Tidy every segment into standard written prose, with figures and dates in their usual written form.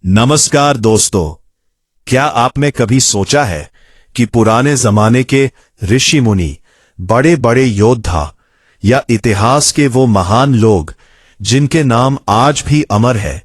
नमस्कार दोस्तों, क्या आपने कभी सोचा है कि पुराने जमाने के ऋषि मुनि, बड़े बड़े योद्धा या इतिहास के वो महान लोग जिनके नाम आज भी अमर है,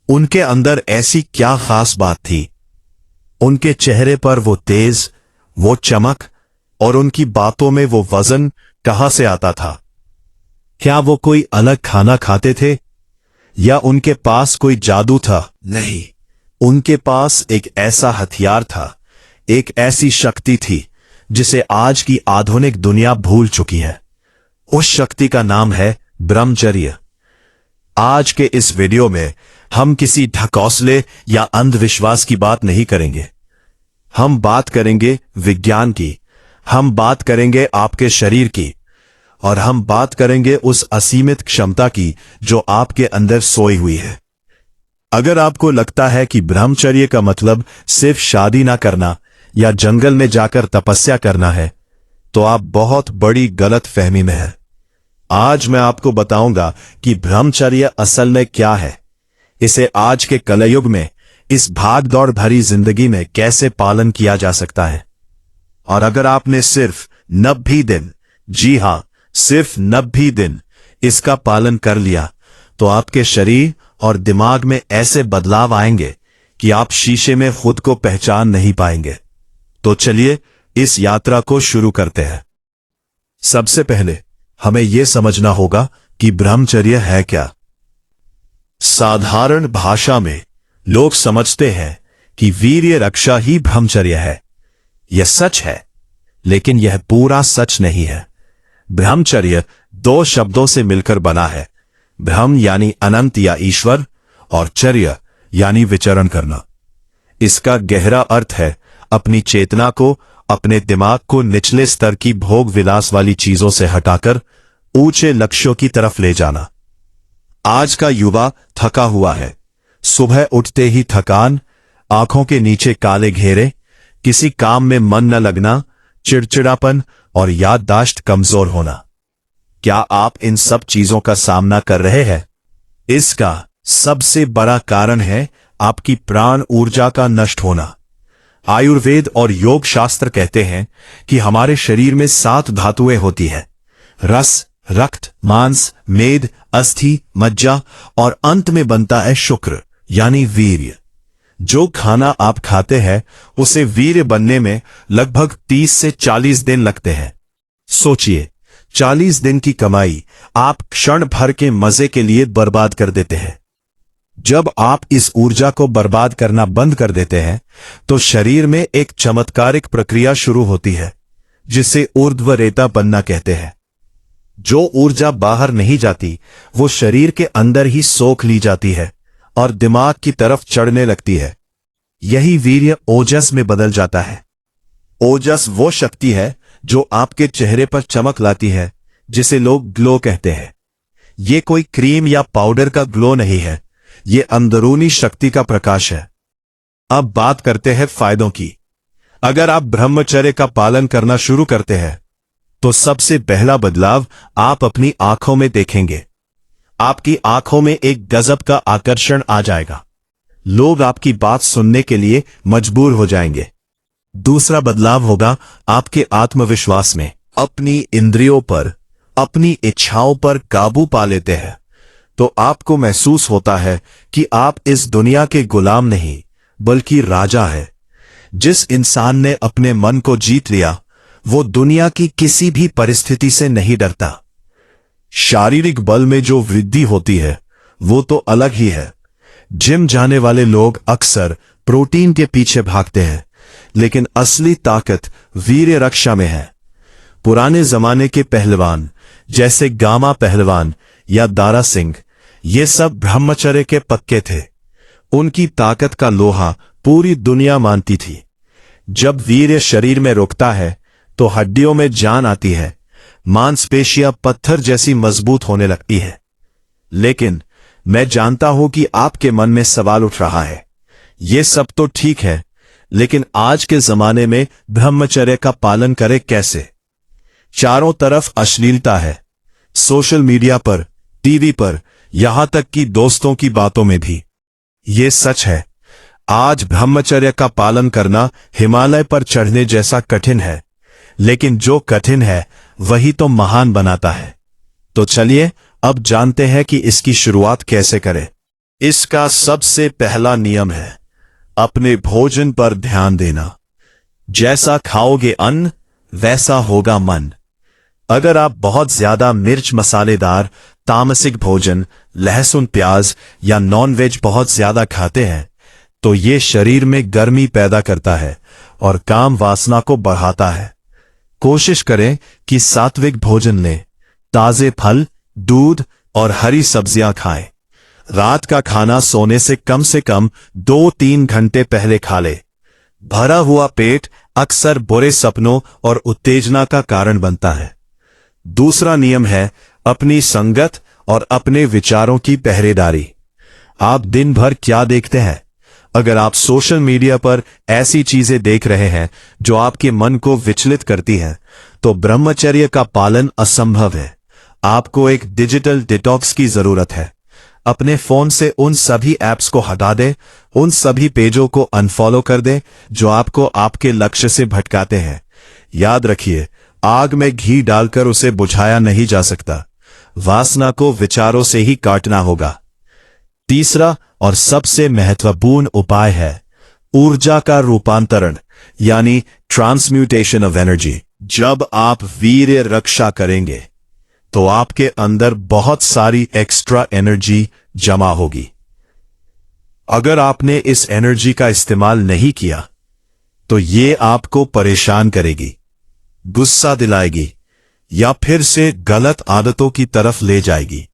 उनके अंदर ऐसी क्या खास बात थी? उनके चेहरे पर वो तेज, वो चमक और उनकी बातों में वो वजन कहां से आता था? क्या वो कोई अलग खाना खाते थे या उनके पास कोई जादू था? नहीं, उनके पास एक ऐसा हथियार था, एक ऐसी शक्ति थी जिसे आज की आधुनिक दुनिया भूल चुकी है। उस शक्ति का नाम है ब्रह्मचर्य। आज के इस वीडियो में हम किसी ढकोसले या अंधविश्वास की बात नहीं करेंगे। हम बात करेंगे विज्ञान की, हम बात करेंगे आपके शरीर की, और हम बात करेंगे उस असीमित क्षमता की जो आपके अंदर सोई हुई है। अगर आपको लगता है कि ब्रह्मचर्य का मतलब सिर्फ शादी ना करना या जंगल में जाकर तपस्या करना है, तो आप बहुत बड़ी गलत फहमी में हैं। आज मैं आपको बताऊंगा कि ब्रह्मचर्य असल में क्या है, इसे आज के कलयुग में, इस भागदौड़ भरी जिंदगी में कैसे पालन किया जा सकता है। और अगर आपने सिर्फ 90 दिन, जी हां, सिर्फ 90 दिन इसका पालन कर लिया, तो आपके शरीर और दिमाग में ऐसे बदलाव आएंगे कि आप शीशे में खुद को पहचान नहीं पाएंगे। तो चलिए इस यात्रा को शुरू करते हैं। सबसे पहले हमें यह समझना होगा कि ब्रह्मचर्य है क्या। साधारण भाषा में लोग समझते हैं कि वीर्य रक्षा ही ब्रह्मचर्य है। यह सच है, लेकिन यह पूरा सच नहीं है। ब्रह्मचर्य दो शब्दों से मिलकर बना है। ब्रह्म यानी अनंत या ईश्वर, और चर्य यानी विचरण करना। इसका गहरा अर्थ है अपनी चेतना को, अपने दिमाग को निचले स्तर की भोग विलास वाली चीजों से हटाकर ऊंचे लक्ष्यों की तरफ ले जाना। आज का युवा थका हुआ है। सुबह उठते ही थकान, आंखों के नीचे काले घेरे, किसी काम में मन न लगना, चिड़चिड़ापन और याददाश्त कमजोर होना। क्या आप इन सब चीजों का सामना कर रहे हैं? इसका सबसे बड़ा कारण है आपकी प्राण ऊर्जा का नष्ट होना। आयुर्वेद और योग शास्त्र कहते हैं कि हमारे शरीर में 7 धातुएं होती हैं: रस, रक्त, मांस, मेद, अस्थि, मज्जा, और अंत में बनता है शुक्र यानी वीर्य। जो खाना आप खाते हैं उसे वीर्य बनने में लगभग 30 से 40 दिन लगते हैं। सोचिए, 40 दिन की कमाई आप क्षण भर के मजे के लिए बर्बाद कर देते हैं। जब आप इस ऊर्जा को बर्बाद करना बंद कर देते हैं, तो शरीर में एक चमत्कारिक प्रक्रिया शुरू होती है जिसे ऊर्ध्वरेता बनना कहते हैं। जो ऊर्जा बाहर नहीं जाती वो शरीर के अंदर ही सोख ली जाती है और दिमाग की तरफ चढ़ने लगती है। यही वीर्य ओजस में बदल जाता है। ओजस वो शक्ति है जो आपके चेहरे पर चमक लाती है, जिसे लोग ग्लो कहते हैं। ये कोई क्रीम या पाउडर का ग्लो नहीं है, ये अंदरूनी शक्ति का प्रकाश है। अब बात करते हैं फायदों की। अगर आप ब्रह्मचर्य का पालन करना शुरू करते हैं, तो सबसे पहला बदलाव आप अपनी आंखों में देखेंगे। आपकी आंखों में एक गजब का आकर्षण आ जाएगा। लोग आपकी बात सुनने के लिए मजबूर हो जाएंगे। दूसरा बदलाव होगा आपके आत्मविश्वास में। अपनी इंद्रियों पर, अपनी इच्छाओं पर काबू पा लेते हैं तो आपको महसूस होता है कि आप इस दुनिया के गुलाम नहीं बल्कि राजा है। जिस इंसान ने अपने मन को जीत लिया, वो दुनिया की किसी भी परिस्थिति से नहीं डरता। शारीरिक बल में जो वृद्धि होती है वो तो अलग ही है। जिम जाने वाले लोग अक्सर प्रोटीन के पीछे भागते हैं, लेकिन असली ताकत वीर्य रक्षा में है। पुराने जमाने के पहलवान जैसे गामा पहलवान या दारा सिंह, ये सब ब्रह्मचर्य के पक्के थे। उनकी ताकत का लोहा पूरी दुनिया मानती थी। जब वीर्य शरीर में रुकता है तो हड्डियों में जान आती है, मांसपेशियां पत्थर जैसी मजबूत होने लगती है। लेकिन मैं जानता हूं कि आपके मन में सवाल उठ रहा है, यह सब तो ठीक है, लेकिन आज के जमाने में ब्रह्मचर्य का पालन करें कैसे? चारों तरफ अश्लीलता है, सोशल मीडिया पर, टीवी पर, यहां तक कि दोस्तों की बातों में भी। ये सच है, आज ब्रह्मचर्य का पालन करना हिमालय पर चढ़ने जैसा कठिन है, लेकिन जो कठिन है वही तो महान बनाता है। तो चलिए अब जानते हैं कि इसकी शुरुआत कैसे करें। इसका सबसे पहला नियम है अपने भोजन पर ध्यान देना। जैसा खाओगे अन्न वैसा होगा मन। अगर आप बहुत ज्यादा मिर्च मसालेदार तामसिक भोजन, लहसुन प्याज या नॉनवेज बहुत ज्यादा खाते हैं तो ये शरीर में गर्मी पैदा करता है और काम वासना को बढ़ाता है। कोशिश करें कि सात्विक भोजन लें, ताजे फल, दूध और हरी सब्जियां खाएं। रात का खाना सोने से कम 2-3 घंटे पहले खा ले। भरा हुआ पेट अक्सर बुरे सपनों और उत्तेजना का कारण बनता है। दूसरा नियम है अपनी संगत और अपने विचारों की पहरेदारी। आप दिन भर क्या देखते हैं? अगर आप सोशल मीडिया पर ऐसी चीजें देख रहे हैं जो आपके मन को विचलित करती हैं, तो ब्रह्मचर्य का पालन असंभव है। आपको एक डिजिटल डिटॉक्स की जरूरत है। अपने फोन से उन सभी ऐप्स को हटा दें, उन सभी पेजों को अनफॉलो कर दें जो आपको आपके लक्ष्य से भटकाते हैं। याद रखिए, आग में घी डालकर उसे बुझाया नहीं जा सकता। वासना को विचारों से ही काटना होगा। तीसरा और सबसे महत्वपूर्ण उपाय है ऊर्जा का रूपांतरण, यानी ट्रांसम्यूटेशन ऑफ एनर्जी। जब आप वीर्य रक्षा करेंगे तो आपके अंदर बहुत सारी एक्स्ट्रा एनर्जी जमा होगी। अगर आपने इस एनर्जी का इस्तेमाल नहीं किया तो ये आपको परेशान करेगी, गुस्सा दिलाएगी या फिर से गलत आदतों की तरफ ले जाएगी।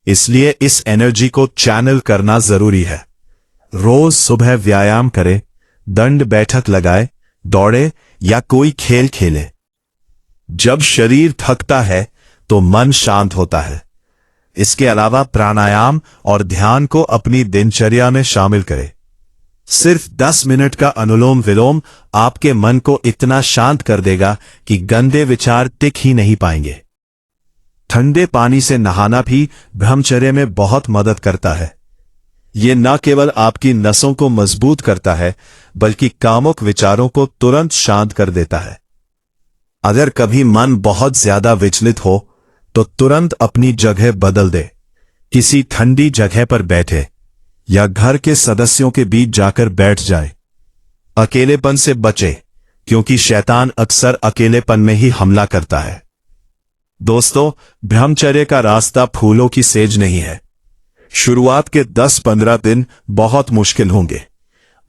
इसलिए इस एनर्जी को चैनल करना जरूरी है। रोज सुबह व्यायाम करें, दंड बैठक लगाए, दौड़े या कोई खेल खेले। जब शरीर थकता है तो मन शांत होता है। इसके अलावा प्राणायाम और ध्यान को अपनी दिनचर्या में शामिल करें। सिर्फ 10 मिनट का अनुलोम विलोम आपके मन को इतना शांत कर देगा कि गंदे विचार टिक ही नहीं पाएंगे। ठंडे पानी से नहाना भी ब्रह्मचर्य में बहुत मदद करता है। ये न केवल आपकी नसों को मजबूत करता है बल्कि कामुक विचारों को तुरंत शांत कर देता है। अगर कभी मन बहुत ज्यादा विचलित हो तो तुरंत अपनी जगह बदल दे। किसी ठंडी जगह पर बैठे या घर के सदस्यों के बीच जाकर बैठ जाए। अकेलेपन से बचे, क्योंकि शैतान अक्सर अकेलेपन में ही हमला करता है। दोस्तों, ब्रह्मचर्य का रास्ता फूलों की सेज नहीं है। शुरुआत के 10-15 दिन बहुत मुश्किल होंगे।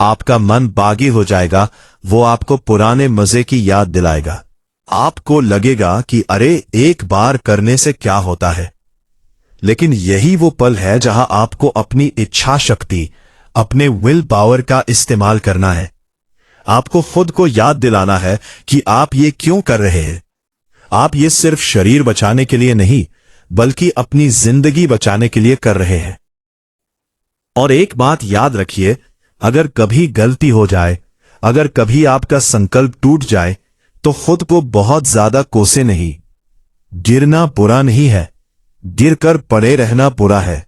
आपका मन बागी हो जाएगा, वो आपको पुराने मजे की याद दिलाएगा। आपको लगेगा कि अरे एक बार करने से क्या होता है, लेकिन यही वो पल है जहां आपको अपनी इच्छा शक्ति, अपने विल पावर का इस्तेमाल करना है। आपको खुद को याद दिलाना है कि आप ये क्यों कर रहे हैं। आप ये सिर्फ शरीर बचाने के लिए नहीं बल्कि अपनी जिंदगी बचाने के लिए कर रहे हैं। और एक बात याद रखिए, अगर कभी गलती हो जाए, अगर कभी आपका संकल्प टूट जाए तो खुद को बहुत ज्यादा कोसे नहीं। गिरना बुरा नहीं है, गिरकर पड़े रहना बुरा है।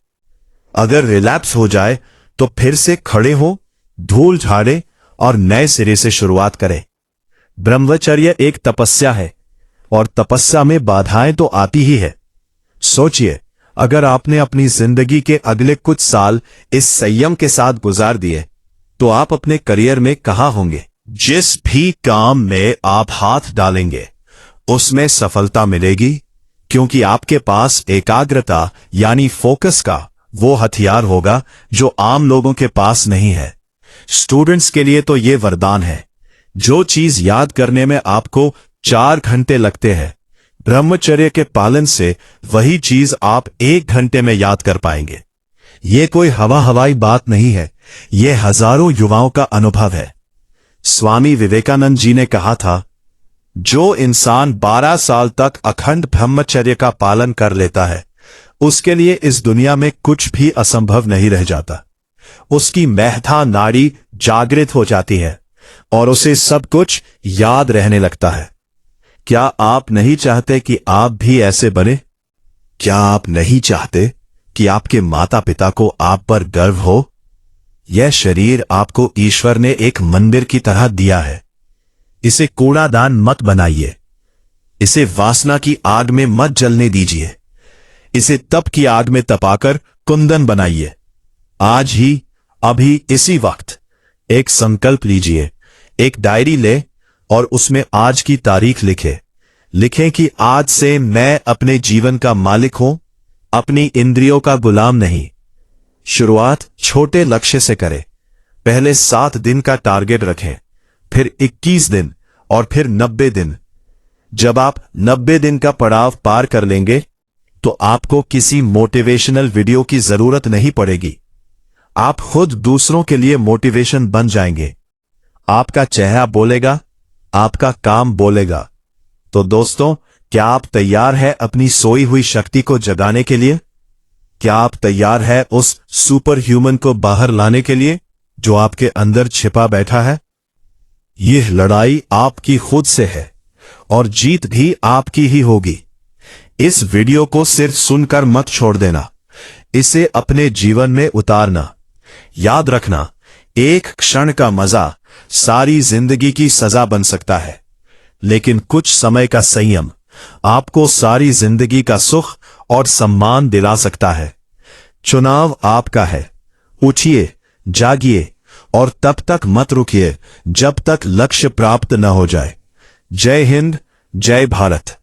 अगर रिलैप्स हो जाए तो फिर से खड़े हो, धूल झाड़े और नए सिरे से शुरुआत करें। ब्रह्मचर्य एक तपस्या है और तपस्या में बाधाएं तो आती ही है। सोचिए, अगर आपने अपनी जिंदगी के अगले कुछ साल इस संयम के साथ गुजार दिए तो आप अपने करियर में कहां होंगे। जिस भी काम में आप हाथ डालेंगे उसमें सफलता मिलेगी, क्योंकि आपके पास एकाग्रता यानी फोकस का वो हथियार होगा जो आम लोगों के पास नहीं है। स्टूडेंट्स के लिए तो ये वरदान है। जो चीज याद करने में आपको 4 घंटे लगते हैं, ब्रह्मचर्य के पालन से वही चीज आप 1 घंटे में याद कर पाएंगे। ये कोई हवाई बात नहीं है, ये हजारों युवाओं का अनुभव है। स्वामी विवेकानंद जी ने कहा था, जो इंसान 12 साल तक अखंड ब्रह्मचर्य का पालन कर लेता है उसके लिए इस दुनिया में कुछ भी असंभव नहीं रह जाता। उसकी मेधा नाड़ी जागृत हो जाती है और उसे सब कुछ याद रहने लगता है। क्या आप नहीं चाहते कि आप भी ऐसे बने? क्या आप नहीं चाहते कि आपके माता पिता को आप पर गर्व हो? यह शरीर आपको ईश्वर ने एक मंदिर की तरह दिया है। इसे कूड़ादान मत बनाइए। इसे वासना की आग में मत जलने दीजिए। इसे तप की आग में तपाकर कुंदन बनाइए। आज ही, अभी, इसी वक्त एक संकल्प लीजिए। एक डायरी ले और उसमें आज की तारीख लिखें कि आज से मैं अपने जीवन का मालिक हूं, अपनी इंद्रियों का गुलाम नहीं। शुरुआत छोटे लक्ष्य से करें। पहले 7 दिन का टारगेट रखें, फिर 21 दिन और फिर 90 दिन। जब आप 90 दिन का पड़ाव पार कर लेंगे तो आपको किसी मोटिवेशनल वीडियो की जरूरत नहीं पड़ेगी। आप खुद दूसरों के लिए मोटिवेशन बन जाएंगे। आपका चेहरा बोलेगा, आपका काम बोलेगा। तो दोस्तों, क्या आप तैयार हैं अपनी सोई हुई शक्ति को जगाने के लिए? क्या आप तैयार हैं उस सुपर ह्यूमन को बाहर लाने के लिए जो आपके अंदर छिपा बैठा है? यह लड़ाई आपकी खुद से है और जीत भी आपकी ही होगी। इस वीडियो को सिर्फ सुनकर मत छोड़ देना, इसे अपने जीवन में उतारना। याद रखना, एक क्षण का मजा सारी जिंदगी की सजा बन सकता है, लेकिन कुछ समय का संयम आपको सारी जिंदगी का सुख और सम्मान दिला सकता है। चुनाव आपका है। उठिए, जागिए और तब तक मत रुकिए जब तक लक्ष्य प्राप्त न हो जाए। जय हिंद, जय भारत।